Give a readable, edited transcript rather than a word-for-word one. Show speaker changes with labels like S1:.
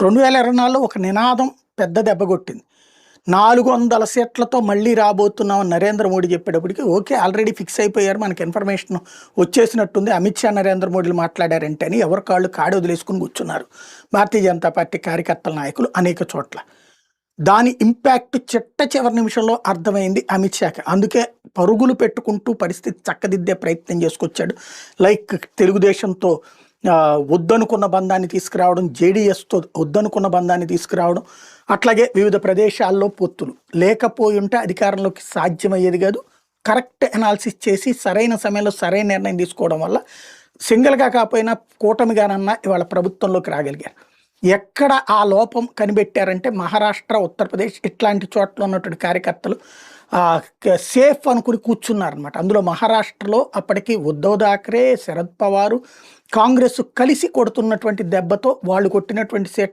S1: 2024లో ఒక నినాదం పెద్ద దెబ్బ కొట్టింది. 400 సీట్లతో మళ్ళీ రాబోతున్నామని నరేంద్ర మోడీ చెప్పేటప్పటికి ఓకే. ఆల్రెడీ ఫిక్స్ అయిపోయారు. మనకి ఇన్ఫర్మేషన్ వచ్చేసినట్టుంది. అమిత్ షా, నరేంద్ర మోడీలు మాట్లాడారంటే అని ఎవరి కాళ్ళు కాడి వదిలేసుకుని కూర్చున్నారు భారతీయ జనతా పార్టీ కార్యకర్తల నాయకులు అనేక చోట్ల. దాని ఇంపాక్ట్ చిట్ట చివరి నిమిషంలో అర్థమైంది అమిత్ షాకి. అందుకే పరుగులు పెట్టుకుంటూ పరిస్థితి చక్కదిద్దే ప్రయత్నం చేసుకొచ్చాడు. లైక్ తెలుగుదేశంతో వద్దనుకున్న బంధాన్ని తీసుకురావడం, జేడీఎస్తో వద్దనుకున్న బంధాన్ని తీసుకురావడం, అట్లాగే వివిధ ప్రదేశాల్లో పొత్తులు లేకపోయి ఉంటే అధికారంలోకి సాధ్యమయ్యేది కాదు. కరెక్ట్ అనాలిసిస్ చేసి సరైన సమయంలో సరైన నిర్ణయం తీసుకోవడం వల్ల సింగిల్గా కాకపోయినా కూటమిగానన్నా ఇవాళ ప్రభుత్వంలోకి రాగలిగారు. ఎక్కడ ఆ లోపం కనిపెట్టారంటే మహారాష్ట్ర, ఉత్తరప్రదేశ్ ఇట్లాంటి చోట్ల ఉన్నటువంటి కార్యకర్తలు సేఫ్ అనుకుని కూర్చున్నారనమాట. అందులో మహారాష్ట్రలో అప్పటికి ఉద్ధవ్ థాక్రే, శరద్ పవారు, కాంగ్రెస్ కలిసి కొడుతున్నటువంటి దెబ్బతో వాళ్ళు కొట్టినటువంటి